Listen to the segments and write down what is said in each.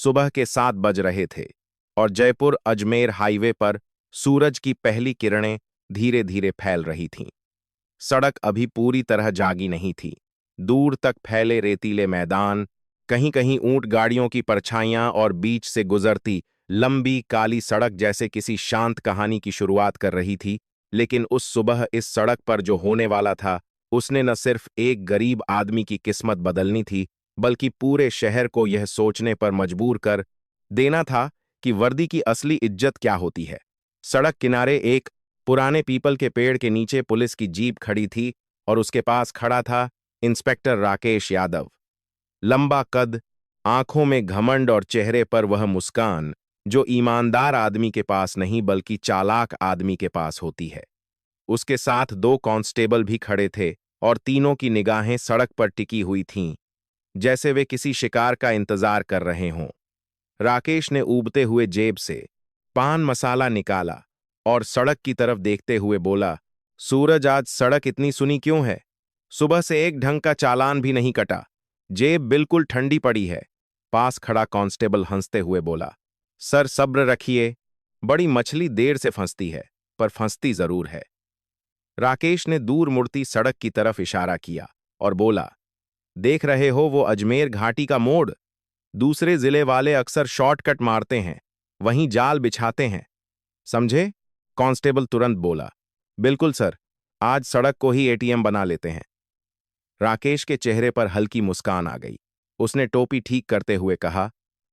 सुबह के 7 बज रहे थे और जयपुर अजमेर हाईवे पर सूरज की पहली किरणें धीरे धीरे फैल रही थीं। सड़क अभी पूरी तरह जागी नहीं थी। दूर तक फैले रेतीले मैदान, कहीं कहीं ऊंट गाड़ियों की परछाइयां और बीच से गुजरती लंबी काली सड़क जैसे किसी शांत कहानी की शुरुआत कर रही थी। लेकिन उस सुबह इस सड़क पर जो होने वाला था, उसने न सिर्फ एक गरीब आदमी की किस्मत बदलनी थी, बल्कि पूरे शहर को यह सोचने पर मजबूर कर देना था कि वर्दी की असली इज्जत क्या होती है। सड़क किनारे एक पुराने पीपल के पेड़ के नीचे पुलिस की जीप खड़ी थी और उसके पास खड़ा था इंस्पेक्टर राकेश यादव। लंबा कद, आंखों में घमंड और चेहरे पर वह मुस्कान जो ईमानदार आदमी के पास नहीं बल्कि चालाक आदमी के पास होती है। उसके साथ 2 कांस्टेबल भी खड़े थे और तीनों की निगाहें सड़क पर टिकी हुई थीं, जैसे वे किसी शिकार का इंतजार कर रहे हों। राकेश ने ऊबते हुए जेब से पान मसाला निकाला और सड़क की तरफ देखते हुए बोला, सूरज, आज सड़क इतनी सुनी क्यों है? सुबह से एक ढंग का चालान भी नहीं कटा। जेब बिल्कुल ठंडी पड़ी है। पास खड़ा कांस्टेबल हंसते हुए बोला, सर सब्र रखिए, बड़ी मछली देर से फंसती है, पर फंसती जरूर है। राकेश ने दूर मुड़ती सड़क की तरफ इशारा किया और बोला, देख रहे हो वो अजमेर घाटी का मोड़? दूसरे जिले वाले अक्सर शॉर्टकट मारते हैं, वहीं जाल बिछाते हैं, समझे? कांस्टेबल तुरंत बोला, बिल्कुल सर, आज सड़क को ही एटीएम बना लेते हैं। राकेश के चेहरे पर हल्की मुस्कान आ गई। उसने टोपी ठीक करते हुए कहा,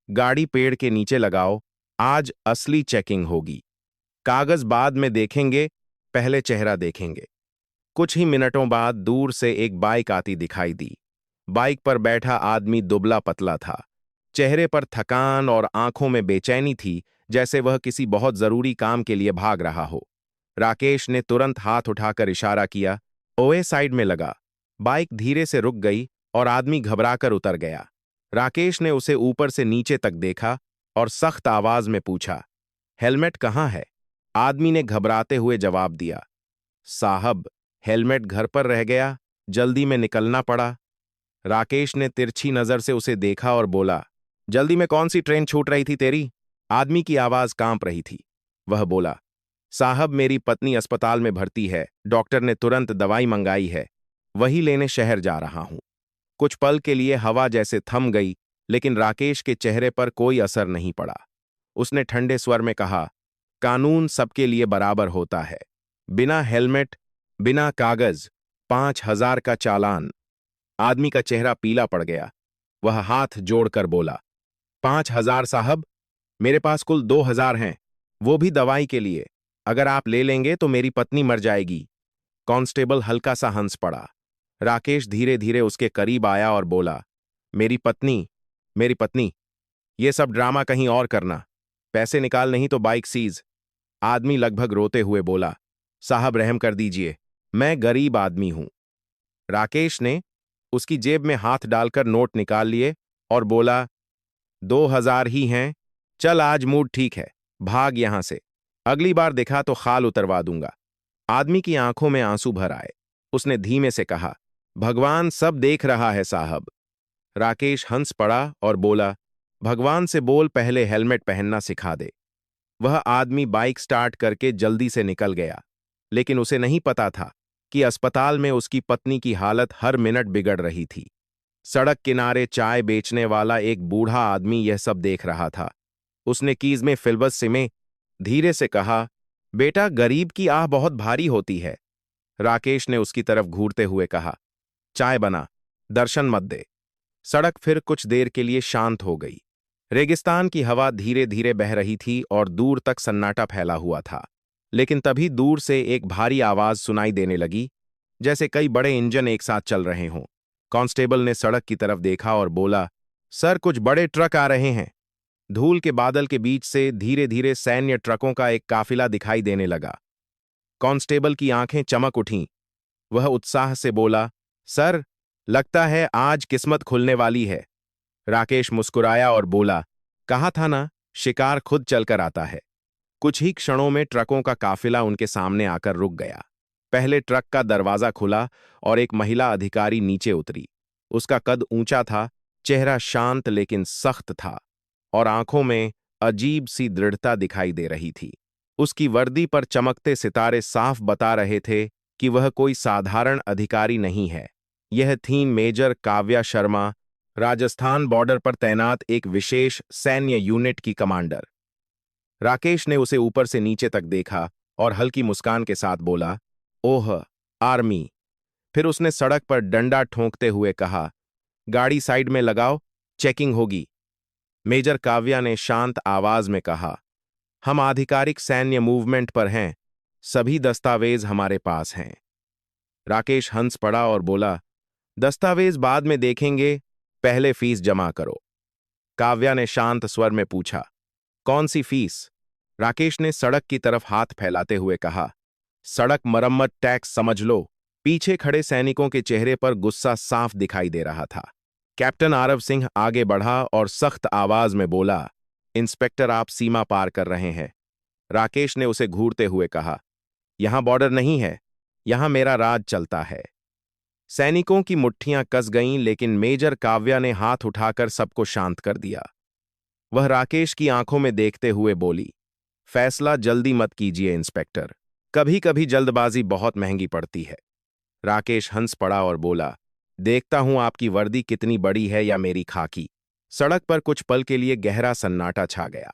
गाड़ी पेड़ के नीचे लगाओ, आज असली चेकिंग होगी। कागज बाद में देखेंगे, पहले चेहरा देखेंगे। कुछ ही मिनटों बाद दूर से एक बाइक आती दिखाई दी। बाइक पर बैठा आदमी दुबला पतला था। चेहरे पर थकान और आंखों में बेचैनी थी, जैसे वह किसी बहुत जरूरी काम के लिए भाग रहा हो। राकेश ने तुरंत हाथ उठाकर इशारा किया, ओए साइड में लगा। बाइक धीरे से रुक गई और आदमी घबराकर उतर गया। राकेश ने उसे ऊपर से नीचे तक देखा और सख्त आवाज में पूछा, हेलमेट कहाँ है? आदमी ने घबराते हुए जवाब दिया, साहब, हेलमेट घर पर रह गया, जल्दी में निकलना पड़ा। राकेश ने तिरछी नजर से उसे देखा और बोला, जल्दी में कौन सी ट्रेन छूट रही थी तेरी? आदमी की आवाज कांप रही थी। वह बोला, साहब, मेरी पत्नी अस्पताल में भर्ती है, डॉक्टर ने तुरंत दवाई मंगाई है, वही लेने शहर जा रहा हूं। कुछ पल के लिए हवा जैसे थम गई, लेकिन राकेश के चेहरे पर कोई असर नहीं पड़ा। उसने ठंडे स्वर में कहा, कानून सबके लिए बराबर होता है। बिना हेलमेट, बिना कागज, 5,000 का चालान। आदमी का चेहरा पीला पड़ गया। वह हाथ जोड़कर बोला, 5,000 साहब, मेरे पास कुल 2,000 हैं, वो भी दवाई के लिए। अगर आप ले लेंगे तो मेरी पत्नी मर जाएगी। कांस्टेबल हल्का सा हंस पड़ा। राकेश धीरे धीरे उसके करीब आया और बोला, मेरी पत्नी, मेरी पत्नी, ये सब ड्रामा कहीं और करना। पैसे निकाल, नहीं तो बाइक सीज। आदमी लगभग रोते हुए बोला, साहब रहम कर दीजिए, मैं गरीब आदमी हूं। राकेश ने उसकी जेब में हाथ डालकर नोट निकाल लिए और बोला, 2,000 ही हैं, चल आज मूड ठीक है, भाग यहां से, अगली बार दिखा तो खाल उतरवा दूंगा। आदमी की आंखों में आंसू भर आए। उसने धीमे से कहा, भगवान सब देख रहा है साहब। राकेश हंस पड़ा और बोला, भगवान से बोल पहले हेलमेट पहनना सिखा दे। वह आदमी बाइक स्टार्ट करके जल्दी से निकल गया, लेकिन उसे नहीं पता था कि अस्पताल में उसकी पत्नी की हालत हर मिनट बिगड़ रही थी। सड़क किनारे चाय बेचने वाला एक बूढ़ा आदमी यह सब देख रहा था। उसने कीज में फिल्बस सिमे धीरे से कहा, बेटा, गरीब की आह बहुत भारी होती है। राकेश ने उसकी तरफ घूरते हुए कहा, चाय बना, दर्शन मत दे। सड़क फिर कुछ देर के लिए शांत हो गई। रेगिस्तान की हवा धीरे धीरे बह रही थी और दूर तक सन्नाटा फैला हुआ था। लेकिन तभी दूर से एक भारी आवाज सुनाई देने लगी, जैसे कई बड़े इंजन एक साथ चल रहे हों। कांस्टेबल ने सड़क की तरफ देखा और बोला, सर, कुछ बड़े ट्रक आ रहे हैं। धूल के बादल के बीच से धीरे धीरे सैन्य ट्रकों का एक काफिला दिखाई देने लगा। कांस्टेबल की आंखें चमक उठीं। वह उत्साह से बोला, सर, लगता है आज किस्मत खुलने वाली है। राकेश मुस्कुराया और बोला, कहा था ना, शिकार खुद चलकर आता है। कुछ ही क्षणों में ट्रकों का काफिला उनके सामने आकर रुक गया। पहले ट्रक का दरवाजा खुला और एक महिला अधिकारी नीचे उतरी। उसका कद ऊंचा था, चेहरा शांत लेकिन सख्त था। और आंखों में अजीब सी दृढ़ता दिखाई दे रही थी। उसकी वर्दी पर चमकते सितारे साफ बता रहे थे कि वह कोई साधारण अधिकारी नहीं है। यह थी मेजर काव्या शर्मा, राजस्थान बॉर्डर पर तैनात एक विशेष सैन्य यूनिट की कमांडर। राकेश ने उसे ऊपर से नीचे तक देखा और हल्की मुस्कान के साथ बोला, ओह, आर्मी। फिर उसने सड़क पर डंडा ठोंकते हुए कहा, गाड़ी साइड में लगाओ, चेकिंग होगी। मेजर काव्या ने शांत आवाज में कहा, हम आधिकारिक सैन्य मूवमेंट पर हैं, सभी दस्तावेज हमारे पास हैं। राकेश हंस पड़ा और बोला, दस्तावेज बाद में देखेंगे, पहले फीस जमा करो। काव्या ने शांत स्वर में पूछा, कौन सी फीस? राकेश ने सड़क की तरफ हाथ फैलाते हुए कहा, सड़क मरम्मत टैक्स समझ लो। पीछे खड़े सैनिकों के चेहरे पर गुस्सा साफ दिखाई दे रहा था। कैप्टन आरव सिंह आगे बढ़ा और सख्त आवाज में बोला, इंस्पेक्टर, आप सीमा पार कर रहे हैं। राकेश ने उसे घूरते हुए कहा, यहां बॉर्डर नहीं है, यहां मेरा राज चलता है। सैनिकों की मुट्ठियां कस गईं, लेकिन मेजर काव्या ने हाथ उठाकर सबको शांत कर दिया। वह राकेश की आंखों में देखते हुए बोली, फैसला जल्दी मत कीजिए इंस्पेक्टर, कभी कभी जल्दबाजी बहुत महंगी पड़ती है। राकेश हंस पड़ा और बोला, देखता हूं आपकी वर्दी कितनी बड़ी है या मेरी खाकी। सड़क पर कुछ पल के लिए गहरा सन्नाटा छा गया।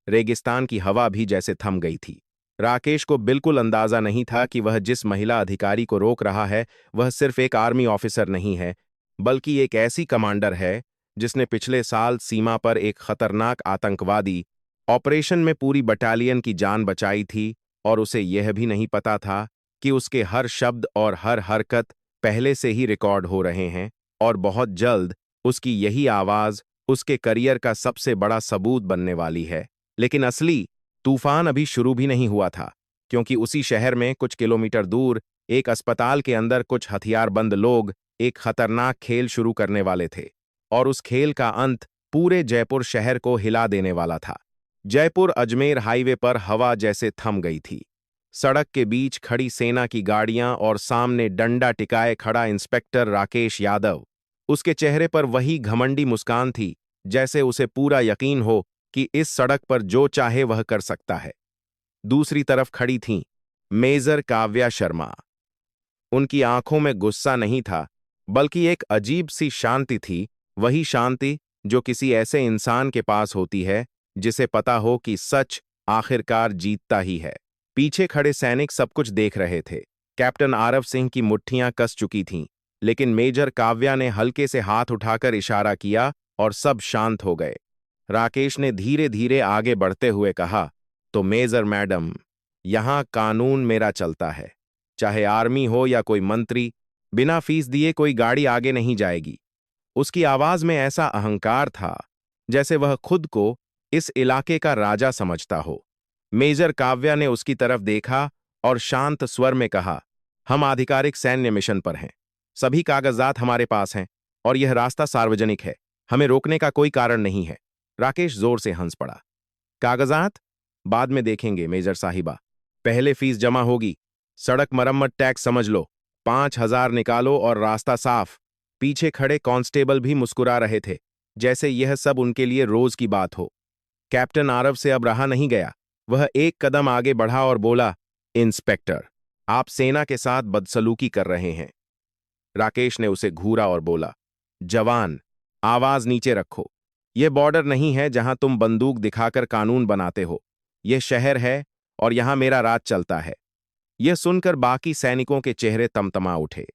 रेगिस्तान की हवा भी जैसे थम गई थी। राकेश को बिल्कुल अंदाजा नहीं था कि वह जिस महिला अधिकारी को रोक रहा है वह सिर्फ एक आर्मी ऑफिसर नहीं है, बल्कि एक ऐसी कमांडर है जिसने पिछले साल सीमा पर एक खतरनाक आतंकवादी ऑपरेशन में पूरी बटालियन की जान बचाई थी, और उसे यह भी नहीं पता था कि उसके हर शब्द और हर हरकत पहले से ही रिकॉर्ड हो रहे हैं, और बहुत जल्द उसकी यही आवाज उसके करियर का सबसे बड़ा सबूत बनने वाली है। लेकिन असली तूफान अभी शुरू भी नहीं हुआ था, क्योंकि उसी शहर में कुछ किलोमीटर दूर एक अस्पताल के अंदर कुछ हथियारबंद लोग एक खतरनाक खेल शुरू करने वाले थे, और उस खेल का अंत पूरे जयपुर शहर को हिला देने वाला था। जयपुर अजमेर हाईवे पर हवा जैसे थम गई थी। सड़क के बीच खड़ी सेना की गाड़ियां और सामने डंडा टिकाए खड़ा इंस्पेक्टर राकेश यादव। उसके चेहरे पर वही घमंडी मुस्कान थी, जैसे उसे पूरा यकीन हो कि इस सड़क पर जो चाहे वह कर सकता है। दूसरी तरफ खड़ी थीं मेजर काव्या शर्मा। उनकी आंखों में गुस्सा नहीं था, बल्कि एक अजीब सी शांति थी, वही शांति जो किसी ऐसे इंसान के पास होती है जिसे पता हो कि सच आखिरकार जीतता ही है। पीछे खड़े सैनिक सब कुछ देख रहे थे। कैप्टन आरव सिंह की मुट्ठियां कस चुकी थीं, लेकिन मेजर काव्या ने हल्के से हाथ उठाकर इशारा किया और सब शांत हो गए। राकेश ने धीरे धीरे आगे बढ़ते हुए कहा, तो मेजर मैडम, यहां कानून मेरा चलता है। चाहे आर्मी हो या कोई मंत्री, बिना फीस दिए कोई गाड़ी आगे नहीं जाएगी। उसकी आवाज में ऐसा अहंकार था जैसे वह खुद को इस इलाके का राजा समझता हो। मेजर काव्या ने उसकी तरफ देखा और शांत स्वर में कहा, हम आधिकारिक सैन्य मिशन पर हैं, सभी कागजात हमारे पास हैं, और यह रास्ता सार्वजनिक है, हमें रोकने का कोई कारण नहीं है। राकेश जोर से हंस पड़ा, कागजात बाद में देखेंगे मेजर साहिबा, पहले फीस जमा होगी। सड़क मरम्मत टैक्स समझ लो, 5,000 निकालो और रास्ता साफ। पीछे खड़े कांस्टेबल भी मुस्कुरा रहे थे, जैसे यह सब उनके लिए रोज की बात हो। कैप्टन आरव से अब रहा नहीं गया। वह एक कदम आगे बढ़ा और बोला, इंस्पेक्टर, आप सेना के साथ बदसलूकी कर रहे हैं। राकेश ने उसे घूरा और बोला, जवान, आवाज नीचे रखो। यह बॉर्डर नहीं है जहां तुम बंदूक दिखाकर कानून बनाते हो। यह शहर है और यहां मेरा राज चलता है। यह सुनकर बाकी सैनिकों के चेहरे तमतमा उठे,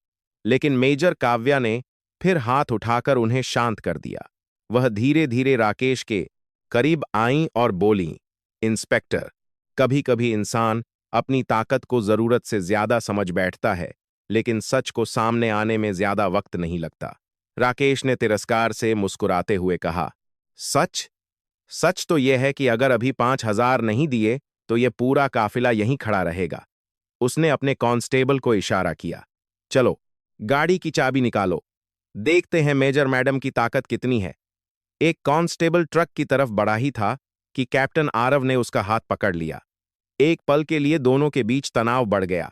लेकिन मेजर काव्या ने फिर हाथ उठाकर उन्हें शांत कर दिया। वह धीरे धीरे राकेश के करीब आईं और बोलीं, इंस्पेक्टर, कभी कभी इंसान अपनी ताकत को जरूरत से ज्यादा समझ बैठता है, लेकिन सच को सामने आने में ज्यादा वक्त नहीं लगता। राकेश ने तिरस्कार से मुस्कुराते हुए कहा, सच? सच तो यह है कि अगर अभी 5,000 नहीं दिए तो यह पूरा काफिला यहीं खड़ा रहेगा। उसने अपने कांस्टेबल को इशारा किया, चलो गाड़ी की चाबी निकालो, देखते हैं मेजर मैडम की ताकत कितनी है। एक कांस्टेबल ट्रक की तरफ बढ़ा ही था कि कैप्टन आरव ने उसका हाथ पकड़ लिया। एक पल के लिए दोनों के बीच तनाव बढ़ गया।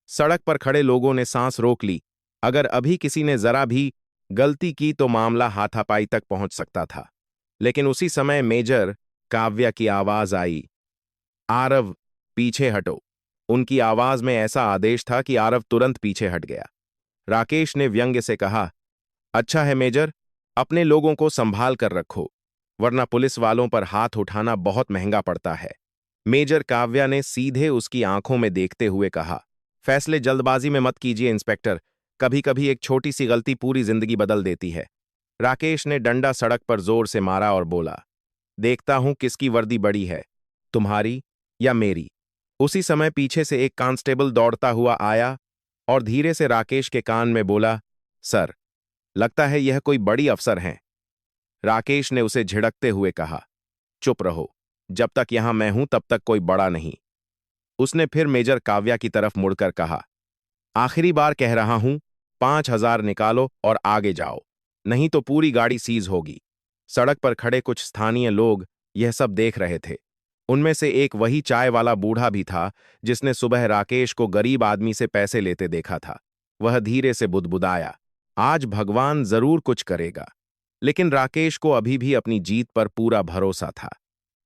सड़क पर खड़े लोगों ने सांस रोक ली। अगर अभी किसी ने जरा भी गलती की तो मामला हाथापाई तक पहुंच सकता था। लेकिन उसी समय मेजर काव्या की आवाज आई, आरव, पीछे हटो। उनकी आवाज में ऐसा आदेश था कि आरव तुरंत पीछे हट गया। राकेश ने व्यंग्य से कहा, अच्छा है मेजर, अपने लोगों को संभाल कर रखो, वरना पुलिस वालों पर हाथ उठाना बहुत महंगा पड़ता है। मेजर काव्या ने सीधे उसकी आंखों में देखते हुए कहा, फैसले जल्दबाजी में मत कीजिए इंस्पेक्टर, कभी कभी एक छोटी सी गलती पूरी जिंदगी बदल देती है। राकेश ने डंडा सड़क पर जोर से मारा और बोला, देखता हूं किसकी वर्दी बड़ी है, तुम्हारी या मेरी। उसी समय पीछे से एक कांस्टेबल दौड़ता हुआ आया और धीरे से राकेश के कान में बोला, सर, लगता है यह कोई बड़ी अफसर हैं। राकेश ने उसे झिड़कते हुए कहा, चुप रहो, जब तक यहां मैं हूं तब तक कोई बड़ा नहीं। उसने फिर मेजर काव्या की तरफ मुड़कर कहा, आखिरी बार कह रहा हूं, 5,000 निकालो और आगे जाओ, नहीं तो पूरी गाड़ी सीज होगी। सड़क पर खड़े कुछ स्थानीय लोग यह सब देख रहे थे। उनमें से एक वही चाय वाला बूढ़ा भी था जिसने सुबह राकेश को गरीब आदमी से पैसे लेते देखा था। वह धीरे से बुदबुदाया, आज भगवान जरूर कुछ करेगा। लेकिन राकेश को अभी भी अपनी जीत पर पूरा भरोसा था।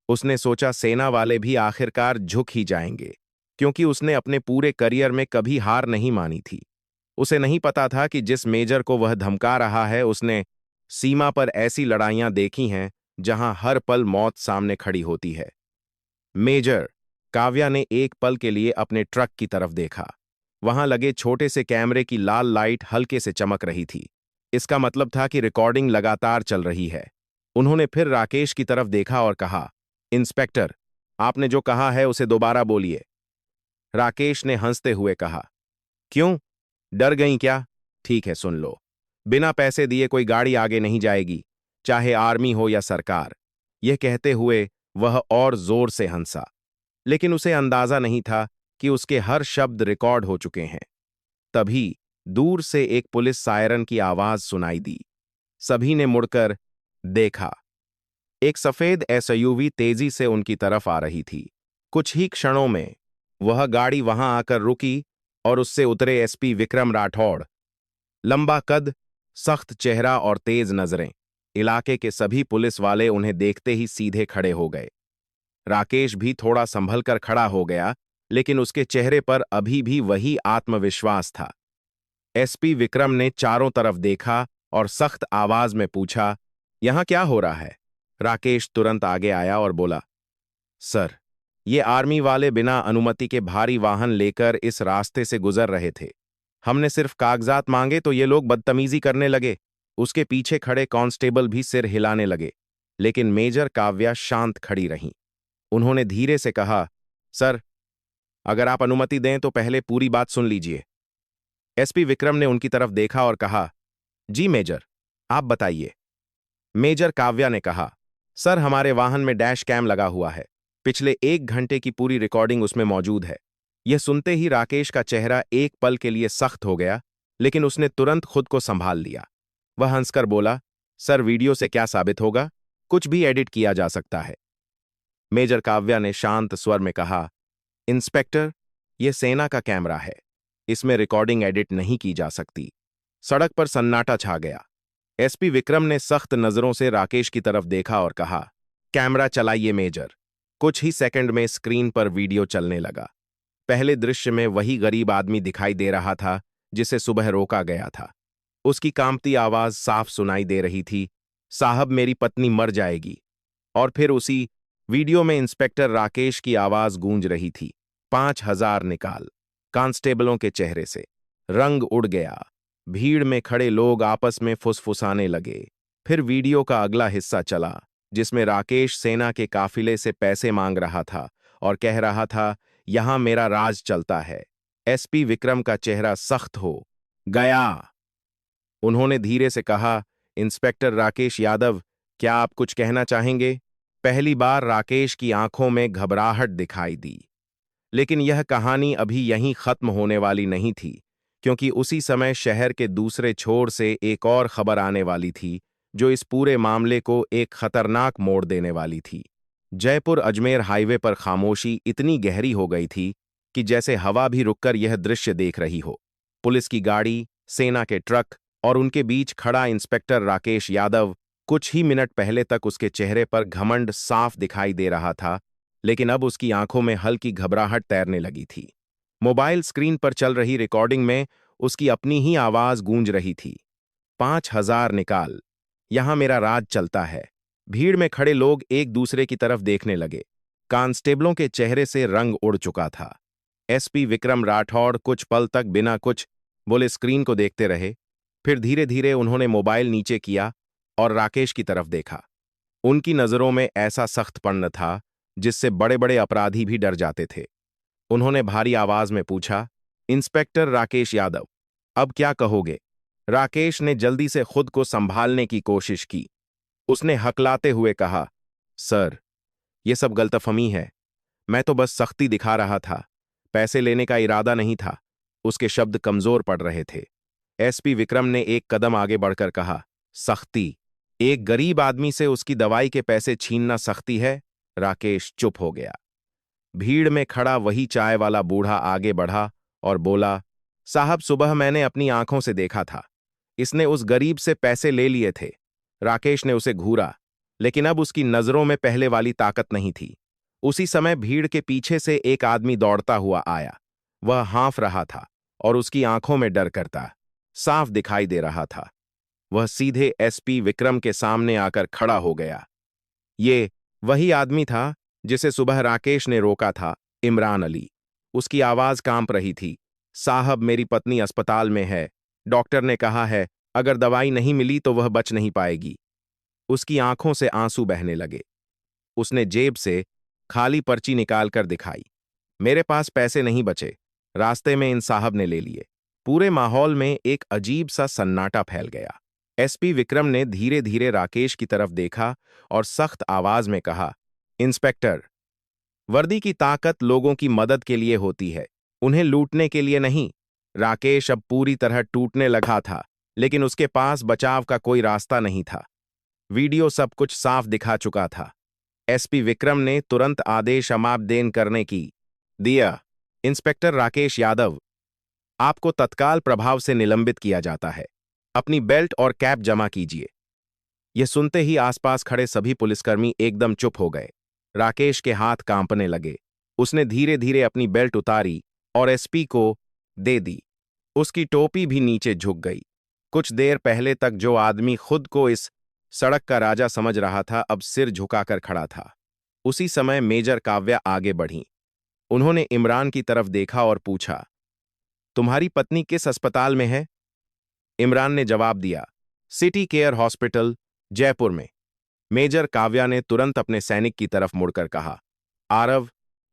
उसने सोचा सेना वाले भी आखिरकार झुक ही जाएंगे, क्योंकि उसने अपने पूरे करियर में कभी हार नहीं मानी थी। उसे नहीं पता था कि जिस मेजर को वह धमका रहा है, उसने सीमा पर ऐसी लड़ाइयां देखी हैं जहां हर पल मौत सामने खड़ी होती है। मेजर काव्या ने एक पल के लिए अपने ट्रक की तरफ देखा। वहां लगे छोटे से कैमरे की लाल लाइट हल्के से चमक रही थी। इसका मतलब था कि रिकॉर्डिंग लगातार चल रही है। उन्होंने फिर राकेश की तरफ देखा और कहा, इंस्पेक्टर, आपने जो कहा है उसे दोबारा बोलिए। राकेश ने हंसते हुए कहा, क्यों, डर गई क्या? ठीक है, सुन लो। बिना पैसे दिए कोई गाड़ी आगे नहीं जाएगी, चाहे आर्मी हो या सरकार। यह कहते हुए वह और जोर से हंसा, लेकिन उसे अंदाजा नहीं था कि उसके हर शब्द रिकॉर्ड हो चुके हैं। तभी दूर से एक पुलिस सायरन की आवाज सुनाई दी। सभी ने मुड़कर देखा। एक सफेद एसयूवी तेजी से उनकी तरफ आ रही थी। कुछ ही क्षणों में वह गाड़ी वहां आकर रुकी और उससे उतरे एसपी विक्रम राठौड़। लंबा कद, सख्त चेहरा और तेज नजरें। इलाके के सभी पुलिस वाले उन्हें देखते ही सीधे खड़े हो गए। राकेश भी थोड़ा संभल कर खड़ा हो गया, लेकिन उसके चेहरे पर अभी भी वही आत्मविश्वास था। एसपी विक्रम ने चारों तरफ देखा और सख्त आवाज में पूछा, यहां क्या हो रहा है? राकेश तुरंत आगे आया और बोला, सर, ये आर्मी वाले बिना अनुमति के भारी वाहन लेकर इस रास्ते से गुजर रहे थे। हमने सिर्फ कागजात मांगे तो ये लोग बदतमीजी करने लगे। उसके पीछे खड़े कांस्टेबल भी सिर हिलाने लगे, लेकिन मेजर काव्या शांत खड़ी रहीं। उन्होंने धीरे से कहा, सर, अगर आप अनुमति दें तो पहले पूरी बात सुन लीजिए। एसपी विक्रम ने उनकी तरफ देखा और कहा, जी मेजर, आप बताइए। मेजर काव्या ने कहा, सर, हमारे वाहन में डैश कैम लगा हुआ है। पिछले 1 घंटे की पूरी रिकॉर्डिंग उसमें मौजूद है। यह सुनते ही राकेश का चेहरा एक पल के लिए सख्त हो गया, लेकिन उसने तुरंत खुद को संभाल लिया। वह हंसकर बोला, सर, वीडियो से क्या साबित होगा? कुछ भी एडिट किया जा सकता है। मेजर काव्या ने शांत स्वर में कहा, इंस्पेक्टर, यह सेना का कैमरा है, इसमें रिकॉर्डिंग एडिट नहीं की जा सकती। सड़क पर सन्नाटा छा गया। एसपी विक्रम ने सख्त नजरों से राकेश की तरफ देखा और कहा, कैमरा चलाइए मेजर। कुछ ही सेकंड में स्क्रीन पर वीडियो चलने लगा। पहले दृश्य में वही गरीब आदमी दिखाई दे रहा था जिसे सुबह रोका गया था। उसकी कांपती आवाज साफ सुनाई दे रही थी, साहब, मेरी पत्नी मर जाएगी। और फिर उसी वीडियो में इंस्पेक्टर राकेश की आवाज गूंज रही थी, 5,000 निकाल। कांस्टेबलों के चेहरे से रंग उड़ गया। भीड़ में खड़े लोग आपस में फुसफुसाने लगे। फिर वीडियो का अगला हिस्सा चला, जिसमें राकेश सेना के काफिले से पैसे मांग रहा था और कह रहा था, यहां मेरा राज चलता है। एसपी विक्रम का चेहरा सख्त हो गया। उन्होंने धीरे से कहा, इंस्पेक्टर राकेश यादव, क्या आप कुछ कहना चाहेंगे? पहली बार राकेश की आंखों में घबराहट दिखाई दी। लेकिन यह कहानी अभी यहीं खत्म होने वाली नहीं थी, क्योंकि उसी समय शहर के दूसरे छोर से एक और खबर आने वाली थी, जो इस पूरे मामले को एक खतरनाक मोड़ देने वाली थी। जयपुर अजमेर हाईवे पर खामोशी इतनी गहरी हो गई थी कि जैसे हवा भी रुककर यह दृश्य देख रही हो। पुलिस की गाड़ी, सेना के ट्रक और उनके बीच खड़ा इंस्पेक्टर राकेश यादव कुछ ही मिनट पहले तक उसके चेहरे पर घमंड साफ दिखाई दे रहा था, लेकिन अब उसकी आंखों में हल्की घबराहट तैरने लगी थी। मोबाइल स्क्रीन पर चल रही रिकॉर्डिंग में उसकी अपनी ही आवाज गूंज रही थी। 5,000 निकाल, यहां मेरा राज चलता है। भीड़ में खड़े लोग एक दूसरे की तरफ देखने लगे। कांस्टेबलों के चेहरे से रंग उड़ चुका था। एसपी विक्रम राठौड़ कुछ पल तक बिना कुछ बोले स्क्रीन को देखते रहे। फिर धीरे धीरे उन्होंने मोबाइल नीचे किया और राकेश की तरफ देखा। उनकी नजरों में ऐसा सख्तपन था जिससे बड़े बड़े अपराधी भी डर जाते थे। उन्होंने भारी आवाज में पूछा, इंस्पेक्टर राकेश यादव, अब क्या कहोगे? राकेश ने जल्दी से खुद को संभालने की कोशिश की। उसने हकलाते हुए कहा, सर, यह सब गलतफहमी है। मैं तो बस सख्ती दिखा रहा था, पैसे लेने का इरादा नहीं था। उसके शब्द कमजोर पड़ रहे थे। एसपी विक्रम ने एक कदम आगे बढ़कर कहा, सख्ती? एक गरीब आदमी से उसकी दवाई के पैसे छीनना सख्ती है? राकेश चुप हो गया। भीड़ में खड़ा वही चाय वाला बूढ़ा आगे बढ़ा और बोला, साहब, सुबह मैंने अपनी आंखों से देखा था। इसने उस गरीब से पैसे ले लिए थे। राकेश ने उसे घूरा, लेकिन अब उसकी नजरों में पहले वाली ताकत नहीं थी। उसी समय भीड़ के पीछे से एक आदमी दौड़ता हुआ आया। वह हाँफ रहा था और उसकी आंखों में डर करता साफ दिखाई दे रहा था। वह सीधे एसपी विक्रम के सामने आकर खड़ा हो गया। ये वही आदमी था जिसे सुबह राकेश ने रोका था, इमरान अली। उसकी आवाज कांप रही थी। साहब, मेरी पत्नी अस्पताल में है। डॉक्टर ने कहा है अगर दवाई नहीं मिली तो वह बच नहीं पाएगी। उसकी आंखों से आंसू बहने लगे। उसने जेब से खाली पर्ची निकालकर दिखाई। मेरे पास पैसे नहीं बचे, रास्ते में इन साहब ने ले लिए। पूरे माहौल में एक अजीब सा सन्नाटा फैल गया। एसपी विक्रम ने धीरे धीरे राकेश की तरफ देखा और सख्त आवाज में कहा, इंस्पेक्टर, वर्दी की ताकत लोगों की मदद के लिए होती है, उन्हें लूटने के लिए नहीं। राकेश अब पूरी तरह टूटने लगा था, लेकिन उसके पास बचाव का कोई रास्ता नहीं था। वीडियो सब कुछ साफ दिखा चुका था। एसपी विक्रम ने तुरंत आदेश अमानदेन करने की दिया। इंस्पेक्टर राकेश यादव, आपको तत्काल प्रभाव से निलंबित किया जाता है। अपनी बेल्ट और कैप जमा कीजिए। यह सुनते ही आसपास खड़े सभी पुलिसकर्मी एकदम चुप हो गए। राकेश के हाथ कांपने लगे। उसने धीरे धीरे अपनी बेल्ट उतारी और एसपी को दे दी। उसकी टोपी भी नीचे झुक गई। कुछ देर पहले तक जो आदमी खुद को इस सड़क का राजा समझ रहा था, अब सिर झुकाकर खड़ा था। उसी समय मेजर काव्या आगे बढ़ी। उन्होंने इमरान की तरफ देखा और पूछा, तुम्हारी पत्नी किस अस्पताल में है? इमरान ने जवाब दिया, सिटी केयर हॉस्पिटल, जयपुर में। मेजर काव्या ने तुरंत अपने सैनिक की तरफ मुड़कर कहा, आरव,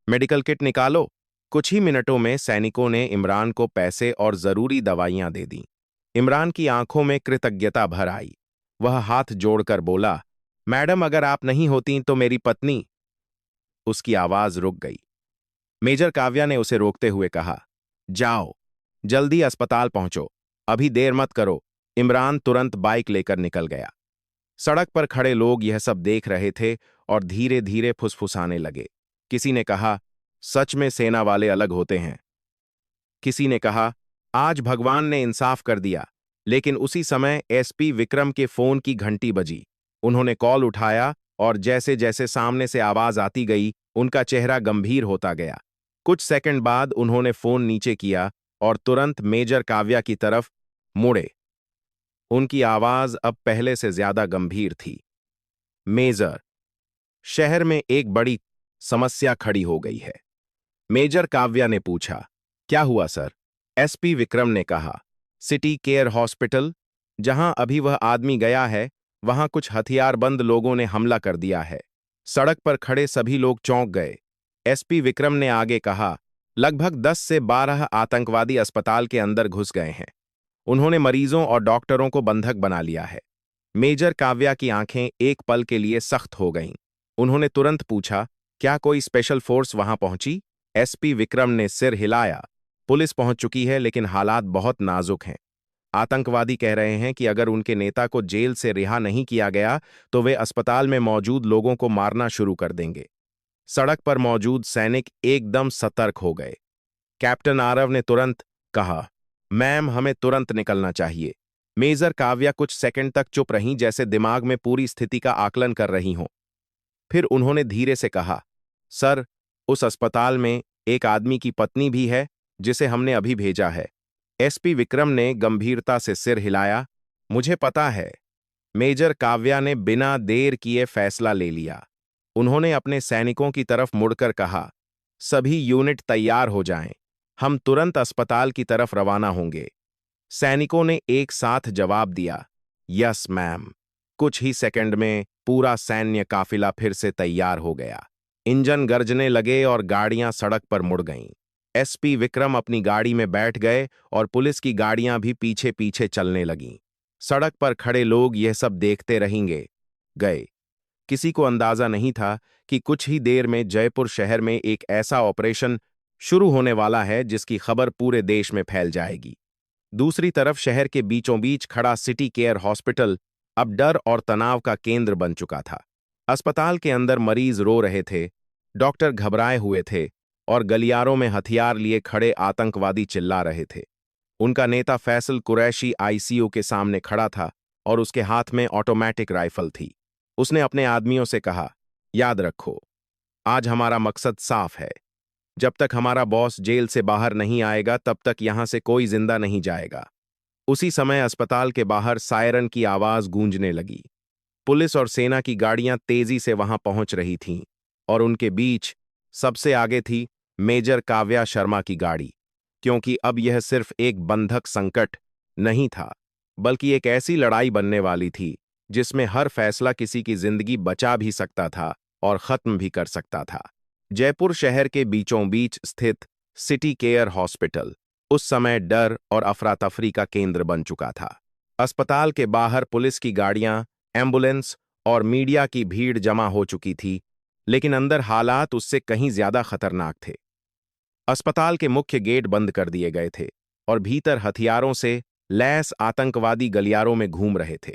मेडिकल किट निकालो। कुछ ही मिनटों में सैनिकों ने इमरान को पैसे और जरूरी दवाइयां दे दी। इमरान की आंखों में कृतज्ञता भर आई। वह हाथ जोड़कर बोला, मैडम, अगर आप नहीं होती तो मेरी पत्नी। उसकी आवाज रुक गई। मेजर काव्या ने उसे रोकते हुए कहा, जाओ, जल्दी अस्पताल पहुंचो, अभी देर मत करो। इमरान तुरंत बाइक लेकर निकल गया। सड़क पर खड़े लोग यह सब देख रहे थे और धीरे धीरे फुसफुसाने लगे। किसी ने कहा, सच में सेना वाले अलग होते हैं। किसी ने कहा, आज भगवान ने इंसाफ कर दिया। लेकिन उसी समय एसपी विक्रम के फोन की घंटी बजी। उन्होंने कॉल उठाया और जैसे जैसे सामने से आवाज आती गई, उनका चेहरा गंभीर होता गया। कुछ सेकंड बाद उन्होंने फोन नीचे किया और तुरंत मेजर काव्या की तरफ मुड़े। उनकी आवाज अब पहले से ज्यादा गंभीर थी। मेजर, शहर में एक बड़ी समस्या खड़ी हो गई है। मेजर काव्या ने पूछा, क्या हुआ सर? एसपी विक्रम ने कहा, सिटी केयर हॉस्पिटल, जहां अभी वह आदमी गया है, वहां कुछ हथियारबंद लोगों ने हमला कर दिया है। सड़क पर खड़े सभी लोग चौंक गए। एसपी विक्रम ने आगे कहा, लगभग 10 से 12 आतंकवादी अस्पताल के अंदर घुस गए हैं। उन्होंने मरीजों और डॉक्टरों को बंधक बना लिया है। मेजर काव्या की आंखें एक पल के लिए सख्त हो गईं। उन्होंने तुरंत पूछा, क्या कोई स्पेशल फोर्स वहां पहुंची? एसपी विक्रम ने सिर हिलाया। पुलिस पहुंच चुकी है, लेकिन हालात बहुत नाजुक हैं। आतंकवादी कह रहे हैं कि अगर उनके नेता को जेल से रिहा नहीं किया गया तो वे अस्पताल में मौजूद लोगों को मारना शुरू कर देंगे। सड़क पर मौजूद सैनिक एकदम सतर्क हो गए। कैप्टन आरव ने तुरंत कहा, मैम, हमें तुरंत निकलना चाहिए। मेजर काव्या कुछ सेकंड तक चुप रहीं, जैसे दिमाग में पूरी स्थिति का आकलन कर रही हों। फिर उन्होंने धीरे से कहा, सर, उस अस्पताल में एक आदमी की पत्नी भी है जिसे हमने अभी भेजा है। एसपी विक्रम ने गंभीरता से सिर हिलाया। मुझे पता है। मेजर काव्या ने बिना देर किए फैसला ले लिया। उन्होंने अपने सैनिकों की तरफ मुड़कर कहा, सभी यूनिट तैयार हो जाएं। हम तुरंत अस्पताल की तरफ रवाना होंगे। सैनिकों ने एक साथ जवाब दिया, यस मैम। कुछ ही सेकंड में पूरा सैन्य काफिला फिर से तैयार हो गया। इंजन गरजने लगे और गाड़ियां सड़क पर मुड़ गईं। एसपी विक्रम अपनी गाड़ी में बैठ गए और पुलिस की गाड़ियां भी पीछे पीछे चलने लगीं। सड़क पर खड़े लोग यह सब देखते रहेंगे गए। किसी को अंदाजा नहीं था कि कुछ ही देर में जयपुर शहर में एक ऐसा ऑपरेशन शुरू होने वाला है जिसकी खबर पूरे देश में फैल जाएगी। दूसरी तरफ शहर के बीचों बीच खड़ा सिटी केयर हॉस्पिटल अब डर और तनाव का केंद्र बन चुका था। अस्पताल के अंदर मरीज रो रहे थे, डॉक्टर घबराए हुए थे और गलियारों में हथियार लिए खड़े आतंकवादी चिल्ला रहे थे। उनका नेता फैसल कुरैशी आईसीयू के सामने खड़ा था और उसके हाथ में ऑटोमेटिक राइफल थी। उसने अपने आदमियों से कहा, याद रखो, आज हमारा मकसद साफ है। जब तक हमारा बॉस जेल से बाहर नहीं आएगा तब तक यहां से कोई जिंदा नहीं जाएगा। उसी समय अस्पताल के बाहर सायरन की आवाज गूंजने लगी। पुलिस और सेना की गाड़ियां तेजी से वहां पहुंच रही थीं और उनके बीच सबसे आगे थी मेजर काव्या शर्मा की गाड़ी, क्योंकि अब यह सिर्फ एक बंधक संकट नहीं था, बल्कि एक ऐसी लड़ाई बनने वाली थी जिसमें हर फैसला किसी की जिंदगी बचा भी सकता था और खत्म भी कर सकता था। जयपुर शहर के बीचों बीच स्थित सिटी केयर हॉस्पिटल उस समय डर और अफरा तफरी का केंद्र बन चुका था। अस्पताल के बाहर पुलिस की गाड़ियां, एम्बुलेंस और मीडिया की भीड़ जमा हो चुकी थी, लेकिन अंदर हालात उससे कहीं ज्यादा खतरनाक थे। अस्पताल के मुख्य गेट बंद कर दिए गए थे और भीतर हथियारों से लैस आतंकवादी गलियारों में घूम रहे थे।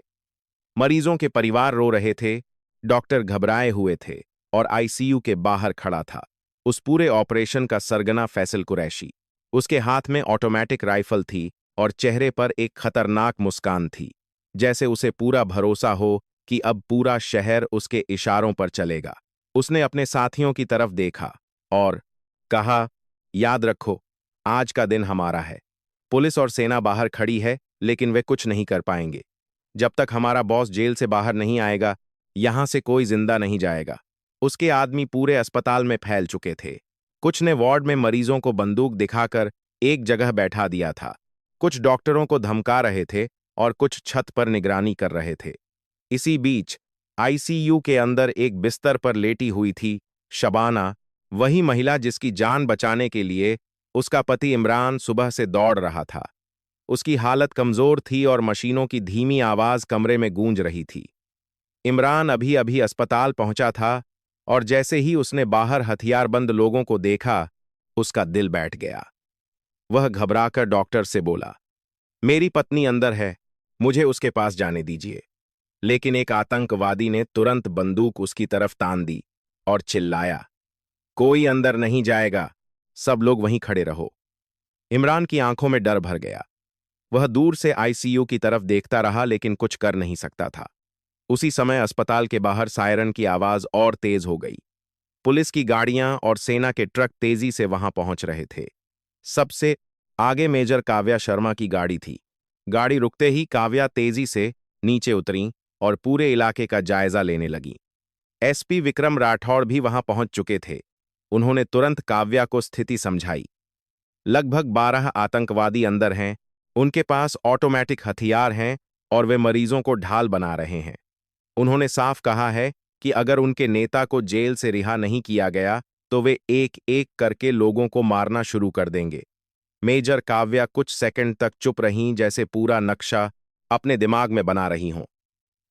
मरीजों के परिवार रो रहे थे, डॉक्टर घबराए हुए थे और आईसीयू के बाहर खड़ा था उस पूरे ऑपरेशन का सरगना फैसल कुरैशी। उसके हाथ में ऑटोमेटिक राइफल थी और चेहरे पर एक खतरनाक मुस्कान थी, जैसे उसे पूरा भरोसा हो कि अब पूरा शहर उसके इशारों पर चलेगा। उसने अपने साथियों की तरफ देखा और कहा, याद रखो, आज का दिन हमारा है। पुलिस और सेना बाहर खड़ी है, लेकिन वे कुछ नहीं कर पाएंगे। जब तक हमारा बॉस जेल से बाहर नहीं आएगा, यहां से कोई जिंदा नहीं जाएगा। उसके आदमी पूरे अस्पताल में फैल चुके थे। कुछ ने वार्ड में मरीजों को बंदूक दिखाकर एक जगह बैठा दिया था, कुछ डॉक्टरों को धमका रहे थे और कुछ छत पर निगरानी कर रहे थे। इसी बीच आईसीयू के अंदर एक बिस्तर पर लेटी हुई थी शबाना, वही महिला जिसकी जान बचाने के लिए उसका पति इमरान सुबह से दौड़ रहा था। उसकी हालत कमजोर थी और मशीनों की धीमी आवाज कमरे में गूंज रही थी। इमरान अभी अभी अस्पताल पहुंचा था और जैसे ही उसने बाहर हथियारबंद लोगों को देखा, उसका दिल बैठ गया। वह घबराकर डॉक्टर से बोला, मेरी पत्नी अंदर है, मुझे उसके पास जाने दीजिए। लेकिन एक आतंकवादी ने तुरंत बंदूक उसकी तरफ तान दी और चिल्लाया, कोई अंदर नहीं जाएगा, सब लोग वहीं खड़े रहो। इमरान की आंखों में डर भर गया। वह दूर से आईसीयू की तरफ देखता रहा, लेकिन कुछ कर नहीं सकता था। उसी समय अस्पताल के बाहर सायरन की आवाज और तेज हो गई। पुलिस की गाड़ियां और सेना के ट्रक तेजी से वहां पहुंच रहे थे। सबसे आगे मेजर काव्या शर्मा की गाड़ी थी। गाड़ी रुकते ही काव्या तेजी से नीचे उतरी और पूरे इलाके का जायजा लेने लगी। एसपी विक्रम राठौड़ भी वहां पहुंच चुके थे। उन्होंने तुरंत काव्या को स्थिति समझाई। लगभग 12 आतंकवादी अंदर हैं, उनके पास ऑटोमेटिक हथियार हैं और वे मरीजों को ढाल बना रहे हैं। उन्होंने साफ कहा है कि अगर उनके नेता को जेल से रिहा नहीं किया गया तो वे एक एक करके लोगों को मारना शुरू कर देंगे। मेजर काव्या कुछ सेकंड तक चुप रहीं, जैसे पूरा नक्शा अपने दिमाग में बना रही हों।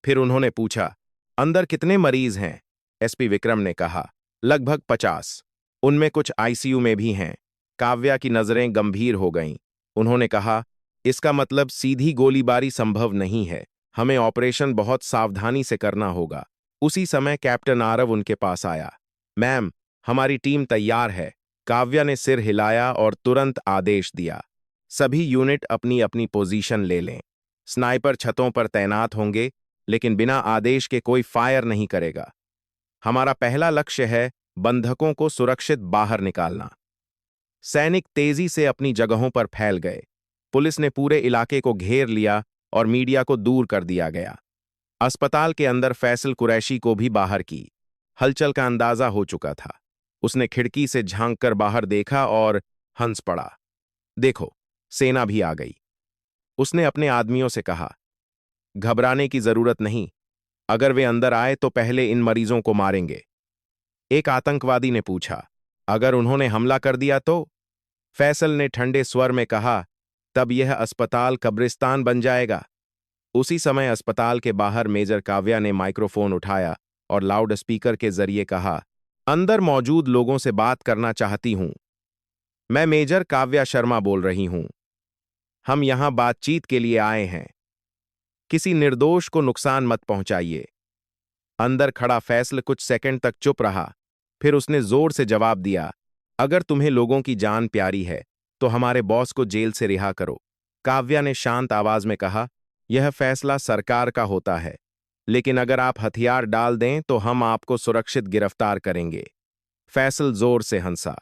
फिर उन्होंने पूछा, अंदर कितने मरीज हैं? एसपी विक्रम ने कहा, लगभग 50। उनमें कुछ आईसीयू में भी हैं। काव्या की नजरें गंभीर हो गईं। उन्होंने कहा, इसका मतलब सीधी गोलीबारी संभव नहीं है, हमें ऑपरेशन बहुत सावधानी से करना होगा। उसी समय कैप्टन आरव उनके पास आया। मैम, हमारी टीम तैयार है। काव्या ने सिर हिलाया और तुरंत आदेश दिया, सभी यूनिट अपनी अपनी पोजीशन ले लें। स्नाइपर छतों पर तैनात होंगे, लेकिन बिना आदेश के कोई फायर नहीं करेगा। हमारा पहला लक्ष्य है बंधकों को सुरक्षित बाहर निकालना। सैनिक तेजी से अपनी जगहों पर फैल गए। पुलिस ने पूरे इलाके को घेर लिया और मीडिया को दूर कर दिया गया। अस्पताल के अंदर फैसल कुरैशी को भी बाहर की हलचल का अंदाजा हो चुका था। उसने खिड़की से झांककर बाहर देखा और हंस पड़ा। देखो, सेना भी आ गई। उसने अपने आदमियों से कहा, घबराने की जरूरत नहीं। अगर वे अंदर आए तो पहले इन मरीजों को मारेंगे। एक आतंकवादी ने पूछा, अगर उन्होंने हमला कर दिया तो? फैसल ने ठंडे स्वर में कहा, तब यह अस्पताल कब्रिस्तान बन जाएगा। उसी समय अस्पताल के बाहर मेजर काव्या ने माइक्रोफोन उठाया और लाउड स्पीकर के जरिए कहा, अंदर मौजूद लोगों से बात करना चाहती हूं। मैं मेजर काव्या शर्मा बोल रही हूं। हम यहां बातचीत के लिए आए हैं। किसी निर्दोष को नुकसान मत पहुंचाइए। अंदर खड़ा फैसल कुछ सेकंड तक चुप रहा, फिर उसने जोर से जवाब दिया, अगर तुम्हें लोगों की जान प्यारी है तो हमारे बॉस को जेल से रिहा करो। काव्या ने शांत आवाज में कहा, यह फैसला सरकार का होता है, लेकिन अगर आप हथियार डाल दें तो हम आपको सुरक्षित गिरफ्तार करेंगे। फैसल जोर से हंसा,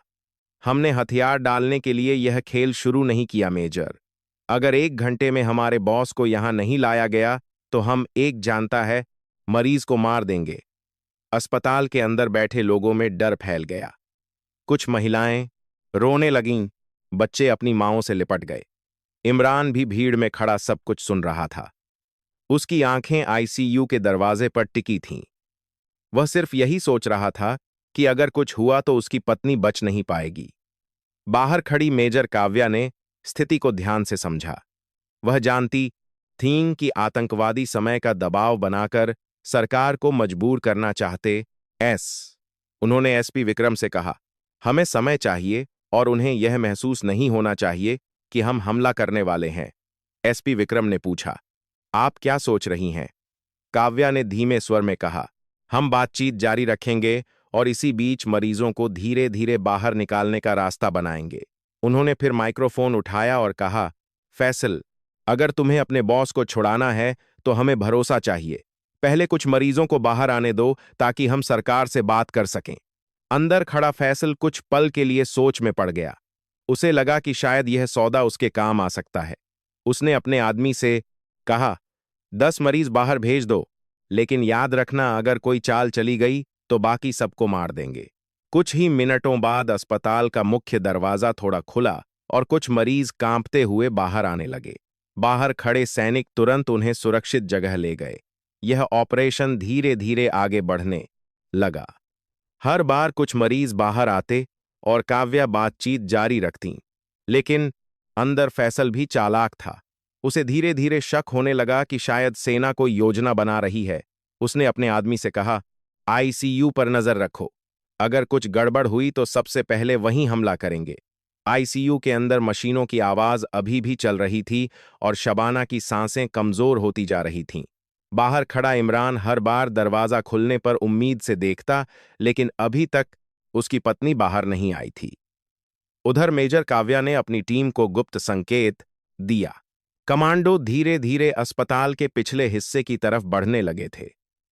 हमने हथियार डालने के लिए यह खेल शुरू नहीं किया मेजर। अगर 1 घंटे में हमारे बॉस को यहां नहीं लाया गया तो हम एक जानता है मरीज को मार देंगे। अस्पताल के अंदर बैठे लोगों में डर फैल गया। कुछ महिलाएं रोने लगीं, बच्चे अपनी मांओं से लिपट गए। इमरान भी भीड़ में खड़ा सब कुछ सुन रहा था। उसकी आंखें आईसीयू के दरवाजे पर टिकी थीं। वह सिर्फ यही सोच रहा था कि अगर कुछ हुआ तो उसकी पत्नी बच नहीं पाएगी। बाहर खड़ी मेजर काव्या ने स्थिति को ध्यान से समझा। वह जानती थीं कि आतंकवादी समय का दबाव बनाकर सरकार को मजबूर करना चाहते। उन्होंने एसपी विक्रम से कहा, हमें समय चाहिए और उन्हें यह महसूस नहीं होना चाहिए कि हम हमला करने वाले हैं। एसपी विक्रम ने पूछा, आप क्या सोच रही हैं? काव्या ने धीमे स्वर में कहा, हम बातचीत जारी रखेंगे और इसी बीच मरीजों को धीरे धीरे बाहर निकालने का रास्ता बनाएंगे। उन्होंने फिर माइक्रोफोन उठाया और कहा, फैसल, अगर तुम्हें अपने बॉस को छुड़ाना है तो हमें भरोसा चाहिए। पहले कुछ मरीजों को बाहर आने दो ताकि हम सरकार से बात कर सकें। अंदर खड़ा फैसल कुछ पल के लिए सोच में पड़ गया। उसे लगा कि शायद यह सौदा उसके काम आ सकता है। उसने अपने आदमी से कहा, 10 मरीज बाहर भेज दो, लेकिन याद रखना अगर कोई चाल चली गई तो बाकी सबको मार देंगे। कुछ ही मिनटों बाद अस्पताल का मुख्य दरवाजा थोड़ा खुला और कुछ मरीज कांपते हुए बाहर आने लगे। बाहर खड़े सैनिक तुरंत उन्हें सुरक्षित जगह ले गए। यह ऑपरेशन धीरे धीरे आगे बढ़ने लगा। हर बार कुछ मरीज बाहर आते और काव्या बातचीत जारी रखती, लेकिन अंदर फैसल भी चालाक था। उसे धीरे धीरे शक होने लगा कि शायद सेना कोई योजना बना रही है। उसने अपने आदमी से कहा, आईसीयू पर नजर रखो। अगर कुछ गड़बड़ हुई तो सबसे पहले वहीं हमला करेंगे। आईसीयू के अंदर मशीनों की आवाज अभी भी चल रही थी और शबाना की सांसें कमजोर होती जा रही थीं। बाहर खड़ा इमरान हर बार दरवाजा खुलने पर उम्मीद से देखता, लेकिन अभी तक उसकी पत्नी बाहर नहीं आई थी। उधर मेजर काव्या ने अपनी टीम को गुप्त संकेत दिया। कमांडो धीरे धीरे अस्पताल के पिछले हिस्से की तरफ बढ़ने लगे थे,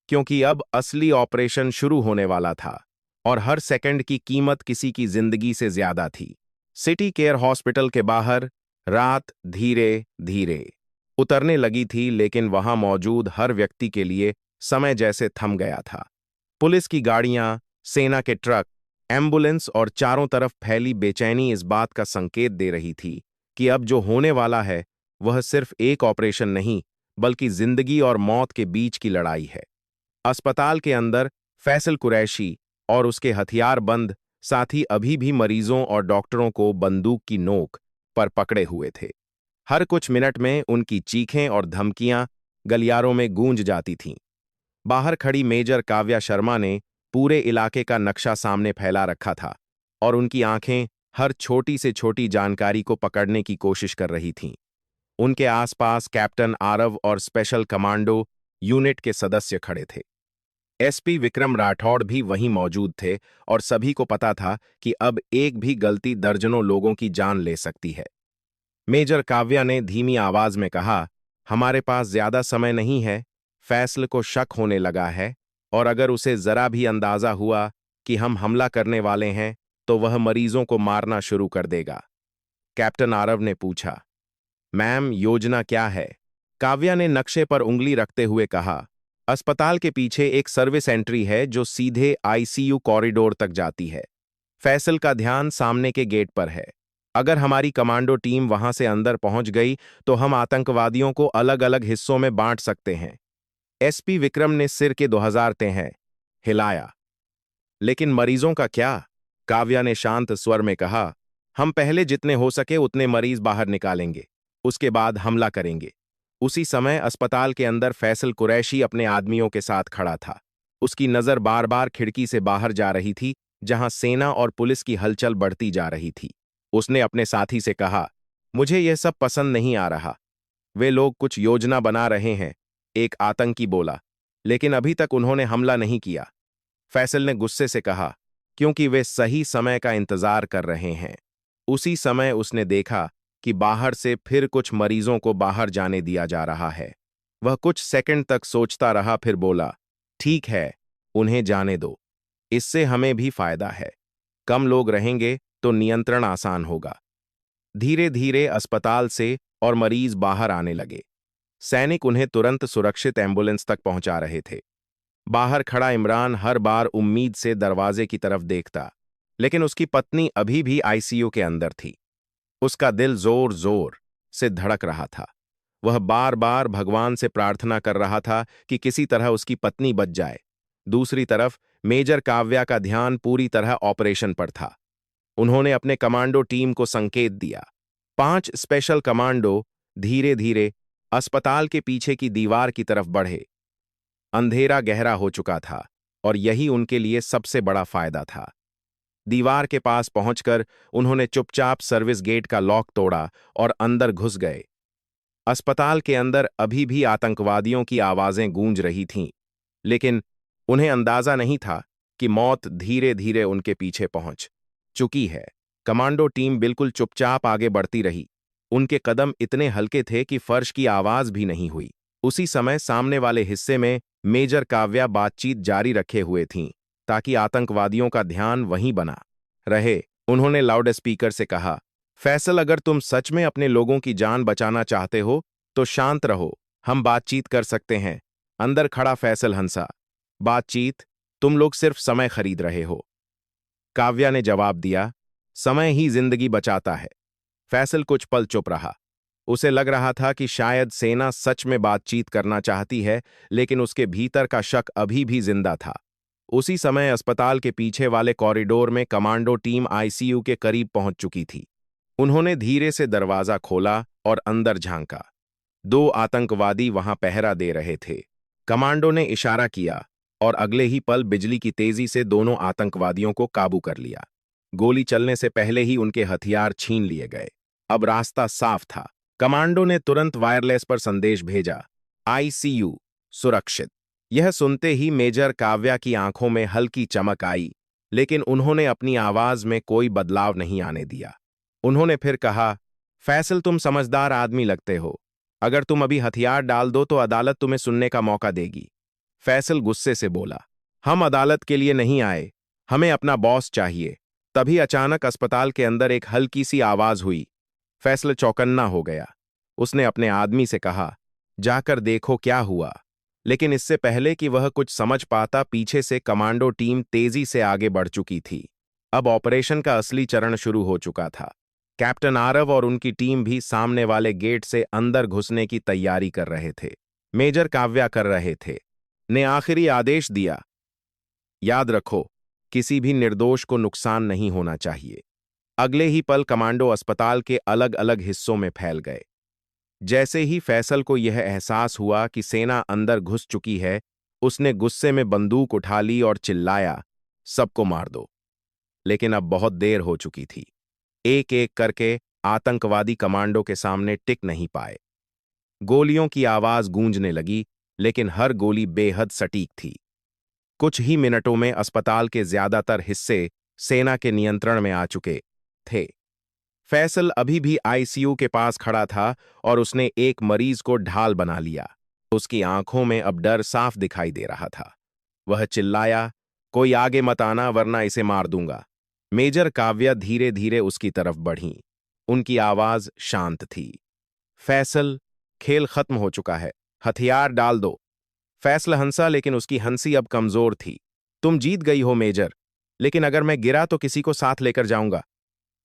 क्योंकि अब असली ऑपरेशन शुरू होने वाला था और हर सेकंड की कीमत किसी की जिंदगी से ज्यादा थी। सिटी केयर हॉस्पिटल के बाहर रात धीरे धीरे उतरने लगी थी, लेकिन वहां मौजूद हर व्यक्ति के लिए समय जैसे थम गया था। पुलिस की गाड़ियां, सेना के ट्रक, एम्बुलेंस और चारों तरफ फैली बेचैनी इस बात का संकेत दे रही थी कि अब जो होने वाला है वह सिर्फ एक ऑपरेशन नहीं, बल्कि जिंदगी और मौत के बीच की लड़ाई है। अस्पताल के अंदर फैसल कुरैशी और उसके हथियारबंद साथी अभी भी मरीजों और डॉक्टरों को बंदूक की नोक पर पकड़े हुए थे। हर कुछ मिनट में उनकी चीखें और धमकियां गलियारों में गूंज जाती थीं। बाहर खड़ी मेजर काव्या शर्मा ने पूरे इलाके का नक्शा सामने फैला रखा था और उनकी आंखें हर छोटी से छोटी जानकारी को पकड़ने की कोशिश कर रही थीं। उनके आसपास कैप्टन आरव और स्पेशल कमांडो यूनिट के सदस्य खड़े थे। एसपी विक्रम राठौड़ भी वहीं मौजूद थे और सभी को पता था कि अब एक भी गलती दर्जनों लोगों की जान ले सकती है। मेजर काव्या ने धीमी आवाज में कहा, हमारे पास ज्यादा समय नहीं है। फैसल को शक होने लगा है, और अगर उसे जरा भी अंदाजा हुआ कि हम हमला करने वाले हैं तो वह मरीजों को मारना शुरू कर देगा। कैप्टन आरव ने पूछा, मैम, योजना क्या है? काव्या ने नक्शे पर उंगली रखते हुए कहा, अस्पताल के पीछे एक सर्विस एंट्री है जो सीधे आईसीयू कॉरिडोर तक जाती है। फैसल का ध्यान सामने के गेट पर है। अगर हमारी कमांडो टीम वहां से अंदर पहुंच गई तो हम आतंकवादियों को अलग अलग हिस्सों में बांट सकते हैं। एसपी विक्रम ने सिर के 2000 ते हैं हिलाया। लेकिन मरीजों का क्या? काव्या ने शांत स्वर में कहा, हम पहले जितने हो सके उतने मरीज बाहर निकालेंगे, उसके बाद हमला करेंगे। उसी समय अस्पताल के अंदर फैसल कुरैशी अपने आदमियों के साथ खड़ा था। उसकी नजर बार बार खिड़की से बाहर जा रही थी, जहां सेना और पुलिस की हलचल बढ़ती जा रही थी। उसने अपने साथी से कहा, मुझे यह सब पसंद नहीं आ रहा। वे लोग कुछ योजना बना रहे हैं, एक आतंकी बोला, लेकिन अभी तक उन्होंने हमला नहीं किया। फैसल ने गुस्से से कहा, क्योंकि वे सही समय का इंतजार कर रहे हैं। उसी समय उसने देखा कि बाहर से फिर कुछ मरीजों को बाहर जाने दिया जा रहा है। वह कुछ सेकंड तक सोचता रहा, फिर बोला, ठीक है, उन्हें जाने दो। इससे हमें भी फायदा है। कम लोग रहेंगे तो नियंत्रण आसान होगा। धीरे धीरे अस्पताल से और मरीज बाहर आने लगे। सैनिक उन्हें तुरंत सुरक्षित एम्बुलेंस तक पहुंचा रहे थे। बाहर खड़ा इमरान हर बार उम्मीद से दरवाजे की तरफ देखता, लेकिन उसकी पत्नी अभी भी आईसीयू के अंदर थी। उसका दिल जोर जोर से धड़क रहा था। वह बार बार भगवान से प्रार्थना कर रहा था कि किसी तरह उसकी पत्नी बच जाए। दूसरी तरफ मेजर काव्या का ध्यान पूरी तरह ऑपरेशन पर था। उन्होंने अपने कमांडो टीम को संकेत दिया। 5 स्पेशल कमांडो धीरे धीरे अस्पताल के पीछे की दीवार की तरफ बढ़े। अंधेरा गहरा हो चुका था, और यही उनके लिए सबसे बड़ा फायदा था। दीवार के पास पहुंचकर उन्होंने चुपचाप सर्विस गेट का लॉक तोड़ा और अंदर घुस गए। अस्पताल के अंदर अभी भी आतंकवादियों की आवाजें गूंज रही थीं, लेकिन उन्हें अंदाजा नहीं था कि मौत धीरे धीरे उनके पीछे पहुंच चुकी है। कमांडो टीम बिल्कुल चुपचाप आगे बढ़ती रही। उनके कदम इतने हल्के थे कि फर्श की आवाज भी नहीं हुई। उसी समय सामने वाले हिस्से में मेजर काव्या बातचीत जारी रखे हुए थीं, ताकि आतंकवादियों का ध्यान वहीं बना रहे। उन्होंने लाउड स्पीकर से कहा, फैसल, अगर तुम सच में अपने लोगों की जान बचाना चाहते हो तो शांत रहो, हम बातचीत कर सकते हैं। अंदर खड़ा फैसल हंसा, बातचीत? तुम लोग सिर्फ समय खरीद रहे हो। काव्या ने जवाब दिया, समय ही जिंदगी बचाता है। फैसल कुछ पल चुप रहा। उसे लग रहा था कि शायद सेना सच में बातचीत करना चाहती है, लेकिन उसके भीतर का शक अभी भी जिंदा था। उसी समय अस्पताल के पीछे वाले कॉरिडोर में कमांडो टीम आईसीयू के करीब पहुंच चुकी थी। उन्होंने धीरे से दरवाजा खोला और अंदर झांका। 2 आतंकवादी वहां पहरा दे रहे थे। कमांडो ने इशारा किया और अगले ही पल बिजली की तेजी से दोनों आतंकवादियों को काबू कर लिया। गोली चलने से पहले ही उनके हथियार छीन लिए गए। अब रास्ता साफ था। कमांडो ने तुरंत वायरलेस पर संदेश भेजा, आईसीयू सुरक्षित। यह सुनते ही मेजर काव्या की आंखों में हल्की चमक आई, लेकिन उन्होंने अपनी आवाज में कोई बदलाव नहीं आने दिया। उन्होंने फिर कहा, फैसल, तुम समझदार आदमी लगते हो। अगर तुम अभी हथियार डाल दो तो अदालत तुम्हें सुनने का मौका देगी। फैसल गुस्से से बोला, हम अदालत के लिए नहीं आए, हमें अपना बॉस चाहिए। तभी अचानक अस्पताल के अंदर एक हल्की सी आवाज हुई। फैसल चौकन्ना हो गया। उसने अपने आदमी से कहा, जाकर देखो क्या हुआ। लेकिन इससे पहले कि वह कुछ समझ पाता, पीछे से कमांडो टीम तेजी से आगे बढ़ चुकी थी। अब ऑपरेशन का असली चरण शुरू हो चुका था। कैप्टन आरव और उनकी टीम भी सामने वाले गेट से अंदर घुसने की तैयारी कर रहे थे। मेजर काव्या कर रहे थे ने आखिरी आदेश दिया, याद रखो, किसी भी निर्दोष को नुकसान नहीं होना चाहिए। अगले ही पल कमांडो अस्पताल के अलग अलग हिस्सों में फैल गए। जैसे ही फैसल को यह एहसास हुआ कि सेना अंदर घुस चुकी है, उसने गुस्से में बंदूक उठा ली और चिल्लाया, सबको मार दो। लेकिन अब बहुत देर हो चुकी थी। एक एक करके आतंकवादी कमांडो के सामने टिक नहीं पाए। गोलियों की आवाज गूंजने लगी, लेकिन हर गोली बेहद सटीक थी। कुछ ही मिनटों में अस्पताल के ज्यादातर हिस्से सेना के नियंत्रण में आ चुके थे। फैसल अभी भी आईसीयू के पास खड़ा था और उसने एक मरीज को ढाल बना लिया। उसकी आंखों में अब डर साफ दिखाई दे रहा था। वह चिल्लाया, कोई आगे मत आना वरना इसे मार दूंगा। मेजर काव्या धीरे धीरे उसकी तरफ बढ़ी। उनकी आवाज शांत थी। फैसल, खेल खत्म हो चुका है, हथियार डाल दो। फैसल हंसा, लेकिन उसकी हंसी अब कमजोर थी। तुम जीत गई हो मेजर, लेकिन अगर मैं गिरा तो किसी को साथ लेकर जाऊंगा।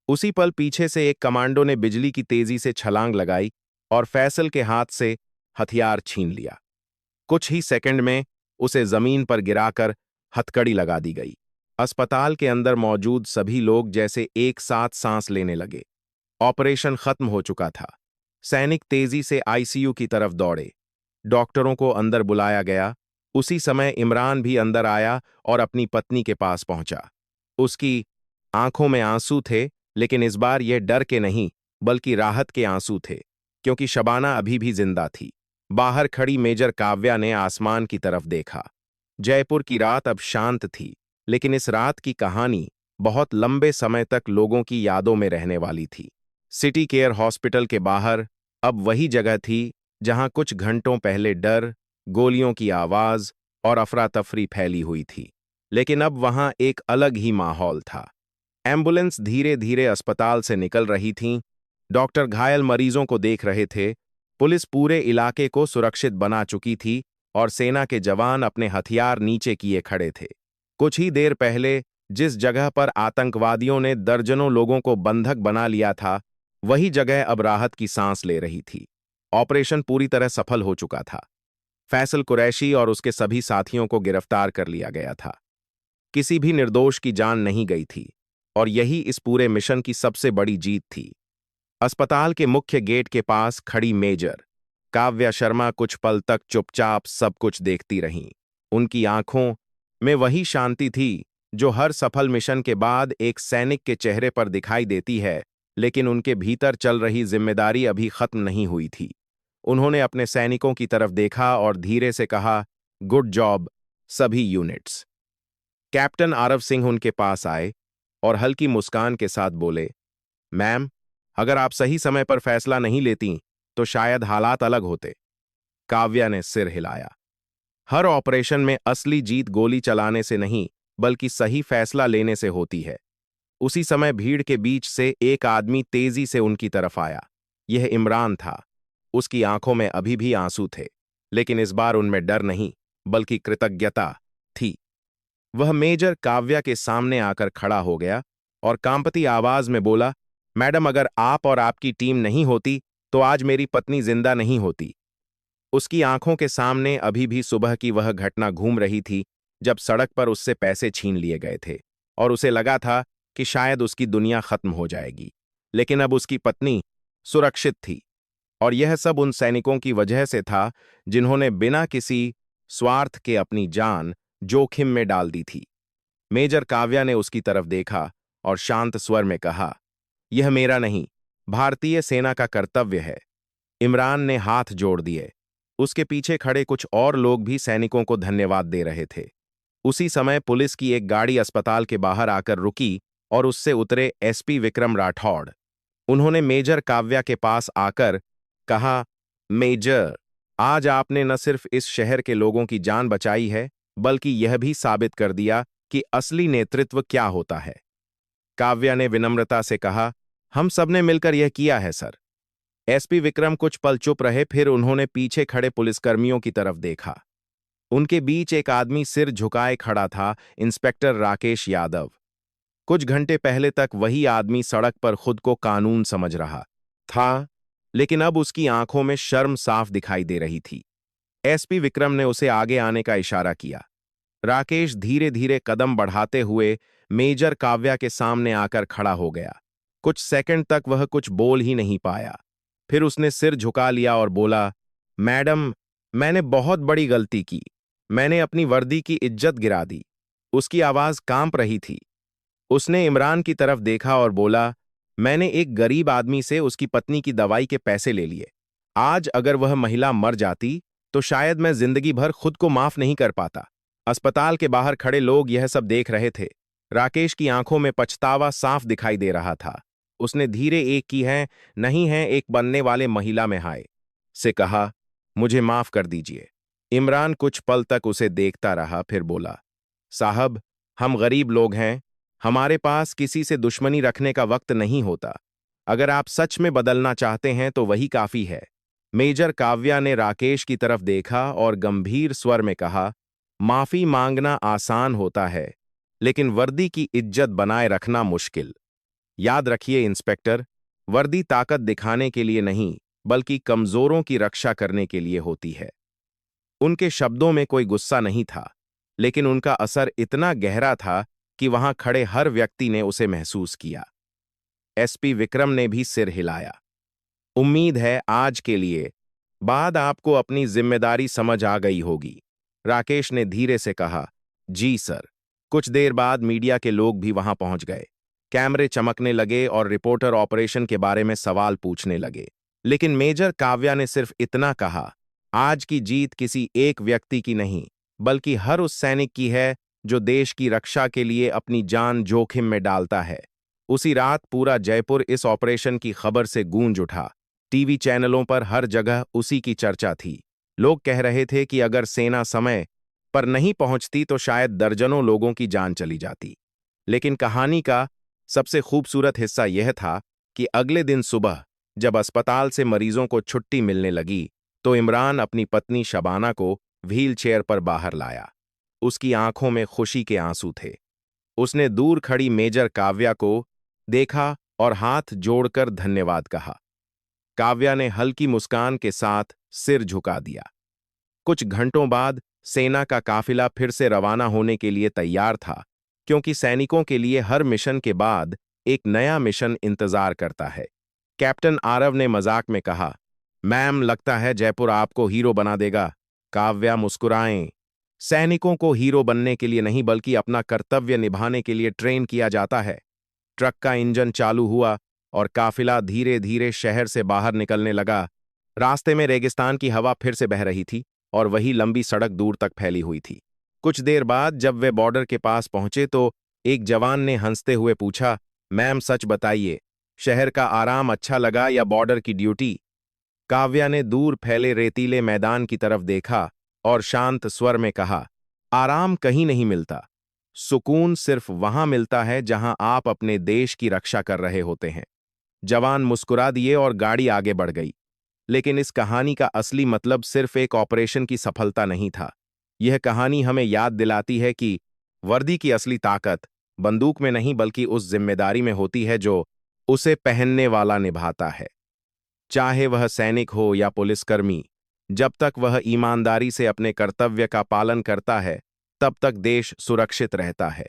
उसी पल पीछे से एक कमांडो ने बिजली की तेजी से छलांग लगाई और फैसल के हाथ से हथियार छीन लिया। कुछ ही सेकंड में उसे जमीन पर गिराकर हथकड़ी लगा दी गई। अस्पताल के अंदर मौजूद सभी लोग जैसे एक साथ सांस लेने लगे। ऑपरेशन खत्म हो चुका था। सैनिक तेजी से आईसीयू की तरफ दौड़े। डॉक्टरों को अंदर बुलाया गया। उसी समय इमरान भी अंदर आया और अपनी पत्नी के पास पहुंचा। उसकी आंखों में आंसू थे, लेकिन इस बार यह डर के नहीं बल्कि राहत के आंसू थे, क्योंकि शबाना अभी भी जिंदा थी। बाहर खड़ी मेजर काव्या ने आसमान की तरफ देखा। जयपुर की रात अब शांत थी, लेकिन इस रात की कहानी बहुत लंबे समय तक लोगों की यादों में रहने वाली थी। सिटी केयर हॉस्पिटल के बाहर अब वही जगह थी जहां कुछ घंटों पहले डर, गोलियों की आवाज और अफरा तफरी फैली हुई थी। लेकिन अब वहां एक अलग ही माहौल था। एम्बुलेंस धीरे धीरे अस्पताल से निकल रही थीं। डॉक्टर घायल मरीजों को देख रहे थे। पुलिस पूरे इलाके को सुरक्षित बना चुकी थी और सेना के जवान अपने हथियार नीचे किए खड़े थे। कुछ ही देर पहले जिस जगह पर आतंकवादियों ने दर्जनों लोगों को बंधक बना लिया था, वही जगह अब राहत की सांस ले रही थी। ऑपरेशन पूरी तरह सफल हो चुका था। फैसल कुरैशी और उसके सभी साथियों को गिरफ्तार कर लिया गया था। किसी भी निर्दोष की जान नहीं गई थी और यही इस पूरे मिशन की सबसे बड़ी जीत थी। अस्पताल के मुख्य गेट के पास खड़ी मेजर काव्या शर्मा कुछ पल तक चुपचाप सब कुछ देखती रहीं। उनकी आंखों में वही शांति थी जो हर सफल मिशन के बाद एक सैनिक के चेहरे पर दिखाई देती है, लेकिन उनके भीतर चल रही जिम्मेदारी अभी खत्म नहीं हुई थी। उन्होंने अपने सैनिकों की तरफ देखा और धीरे से कहा, गुड जॉब सभी यूनिट्स। कैप्टन आरव सिंह उनके पास आए और हल्की मुस्कान के साथ बोले, मैम, अगर आप सही समय पर फैसला नहीं लेती तो शायद हालात अलग होते। काव्या ने सिर हिलाया। हर ऑपरेशन में असली जीत गोली चलाने से नहीं बल्कि सही फैसला लेने से होती है। उसी समय भीड़ के बीच से एक आदमी तेजी से उनकी तरफ आया। यह इमरान था। उसकी आंखों में अभी भी आंसू थे, लेकिन इस बार उनमें डर नहीं बल्कि कृतज्ञता थी। वह मेजर काव्या के सामने आकर खड़ा हो गया और कांपती आवाज में बोला, मैडम, अगर आप और आपकी टीम नहीं होती तो आज मेरी पत्नी जिंदा नहीं होती। उसकी आंखों के सामने अभी भी सुबह की वह घटना घूम रही थी जब सड़क पर उससे पैसे छीन लिए गए थे और उसे लगा था कि शायद उसकी दुनिया खत्म हो जाएगी। लेकिन अब उसकी पत्नी सुरक्षित थी और यह सब उन सैनिकों की वजह से था जिन्होंने बिना किसी स्वार्थ के अपनी जान जोखिम में डाल दी थी। मेजर काव्या ने उसकी तरफ देखा और शांत स्वर में कहा, यह मेरा नहीं, भारतीय सेना का कर्तव्य है। इमरान ने हाथ जोड़ दिए। उसके पीछे खड़े कुछ और लोग भी सैनिकों को धन्यवाद दे रहे थे। उसी समय पुलिस की एक गाड़ी अस्पताल के बाहर आकर रुकी और उससे उतरे एसपी विक्रम राठौड़। उन्होंने मेजर काव्या के पास आकर कहा, मेजर, आज आपने न सिर्फ इस शहर के लोगों की जान बचाई है बल्कि यह भी साबित कर दिया कि असली नेतृत्व क्या होता है। काव्या ने विनम्रता से कहा, हम सबने मिलकर यह किया है सर। एसपी विक्रम कुछ पल चुप रहे, फिर उन्होंने पीछे खड़े पुलिसकर्मियों की तरफ देखा। उनके बीच एक आदमी सिर झुकाए खड़ा था, इंस्पेक्टर राकेश यादव। कुछ घंटे पहले तक वही आदमी सड़क पर खुद को कानून समझ रहा था, लेकिन अब उसकी आंखों में शर्म साफ दिखाई दे रही थी। एसपी विक्रम ने उसे आगे आने का इशारा किया। राकेश धीरे धीरे कदम बढ़ाते हुए मेजर काव्या के सामने आकर खड़ा हो गया। कुछ सेकंड तक वह कुछ बोल ही नहीं पाया। फिर उसने सिर झुका लिया और बोला, मैडम, मैंने बहुत बड़ी गलती की। मैंने अपनी वर्दी की इज्जत गिरा दी। उसकी आवाज कांप रही थी। उसने इमरान की तरफ देखा और बोला, मैंने एक गरीब आदमी से उसकी पत्नी की दवाई के पैसे ले लिए। आज अगर वह महिला मर जाती तो शायद मैं जिंदगी भर खुद को माफ नहीं कर पाता। अस्पताल के बाहर खड़े लोग यह सब देख रहे थे। राकेश की आंखों में पछतावा साफ दिखाई दे रहा था। उसने धीरे एक की है नहीं है एक बनने वाले महिला में हाय से कहा, मुझे माफ कर दीजिए। इमरान कुछ पल तक उसे देखता रहा, फिर बोला, साहब, हम गरीब लोग हैं, हमारे पास किसी से दुश्मनी रखने का वक्त नहीं होता। अगर आप सच में बदलना चाहते हैं तो वही काफी है। मेजर काव्या ने राकेश की तरफ देखा और गंभीर स्वर में कहा, माफी मांगना आसान होता है, लेकिन वर्दी की इज्जत बनाए रखना मुश्किल। याद रखिए इंस्पेक्टर, वर्दी ताकत दिखाने के लिए नहीं, बल्कि कमजोरों की रक्षा करने के लिए होती है। उनके शब्दों में कोई गुस्सा नहीं था, लेकिन उनका असर इतना गहरा था कि वहां खड़े हर व्यक्ति ने उसे महसूस किया। एसपी विक्रम ने भी सिर हिलाया। उम्मीद है आज के लिए बाद आपको अपनी जिम्मेदारी समझ आ गई होगी, राकेश ने धीरे से कहा। जी सर। कुछ देर बाद मीडिया के लोग भी वहां पहुंच गए। कैमरे चमकने लगे और रिपोर्टर ऑपरेशन के बारे में सवाल पूछने लगे। लेकिन मेजर काव्या ने सिर्फ इतना कहा, आज की जीत किसी एक व्यक्ति की नहीं, बल्कि हर उस सैनिक की है जो देश की रक्षा के लिए अपनी जान जोखिम में डालता है। उसी रात पूरा जयपुर इस ऑपरेशन की खबर से गूंज उठा। टीवी चैनलों पर हर जगह उसी की चर्चा थी। लोग कह रहे थे कि अगर सेना समय पर नहीं पहुंचती तो शायद दर्जनों लोगों की जान चली जाती। लेकिन कहानी का सबसे खूबसूरत हिस्सा यह था कि अगले दिन सुबह जब अस्पताल से मरीजों को छुट्टी मिलने लगी, तो इमरान अपनी पत्नी शबाना को व्हील चेयर पर बाहर लाया। उसकी आंखों में खुशी के आंसू थे। उसने दूर खड़ी मेजर काव्या को देखा और हाथ जोड़कर धन्यवाद कहा। काव्या ने हल्की मुस्कान के साथ सिर झुका दिया। कुछ घंटों बाद सेना का काफिला फिर से रवाना होने के लिए तैयार था, क्योंकि सैनिकों के लिए हर मिशन के बाद एक नया मिशन इंतजार करता है। कैप्टन आरव ने मजाक में कहा, मैम, लगता है जयपुर आपको हीरो बना देगा। काव्या मुस्कुराएं। सैनिकों को हीरो बनने के लिए नहीं, बल्कि अपना कर्तव्य निभाने के लिए ट्रेन किया जाता है। ट्रक का इंजन चालू हुआ और काफिला धीरे धीरे शहर से बाहर निकलने लगा। रास्ते में रेगिस्तान की हवा फिर से बह रही थी और वही लंबी सड़क दूर तक फैली हुई थी। कुछ देर बाद जब वे बॉर्डर के पास पहुंचे तो एक जवान ने हंसते हुए पूछा, मैम, सच बताइए, शहर का आराम अच्छा लगा या बॉर्डर की ड्यूटी? काव्या ने दूर फैले रेतीले मैदान की तरफ देखा और शांत स्वर में कहा, आराम कहीं नहीं मिलता। सुकून सिर्फ वहां मिलता है जहां आप अपने देश की रक्षा कर रहे होते हैं। जवान मुस्कुरा दिए और गाड़ी आगे बढ़ गई। लेकिन इस कहानी का असली मतलब सिर्फ एक ऑपरेशन की सफलता नहीं था। यह कहानी हमें याद दिलाती है कि वर्दी की असली ताकत बंदूक में नहीं, बल्कि उस जिम्मेदारी में होती है जो उसे पहनने वाला निभाता है। चाहे वह सैनिक हो या पुलिसकर्मी, जब तक वह ईमानदारी से अपने कर्तव्य का पालन करता है, तब तक देश सुरक्षित रहता है।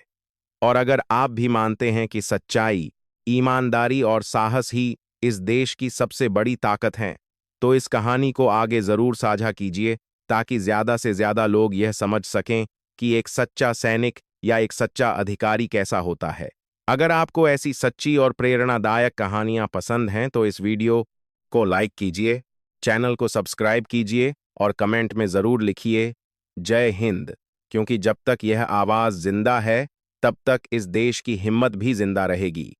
और अगर आप भी मानते हैं कि सच्चाई, ईमानदारी और साहस ही इस देश की सबसे बड़ी ताकत हैं, तो इस कहानी को आगे जरूर साझा कीजिए, ताकि ज्यादा से ज्यादा लोग यह समझ सकें कि एक सच्चा सैनिक या एक सच्चा अधिकारी कैसा होता है। अगर आपको ऐसी सच्ची और प्रेरणादायक कहानियां पसंद हैं तो इस वीडियो को लाइक कीजिए, चैनल को सब्सक्राइब कीजिए और कमेंट में जरूर लिखिए जय हिंद, क्योंकि जब तक यह आवाज जिंदा है, तब तक इस देश की हिम्मत भी जिंदा रहेगी।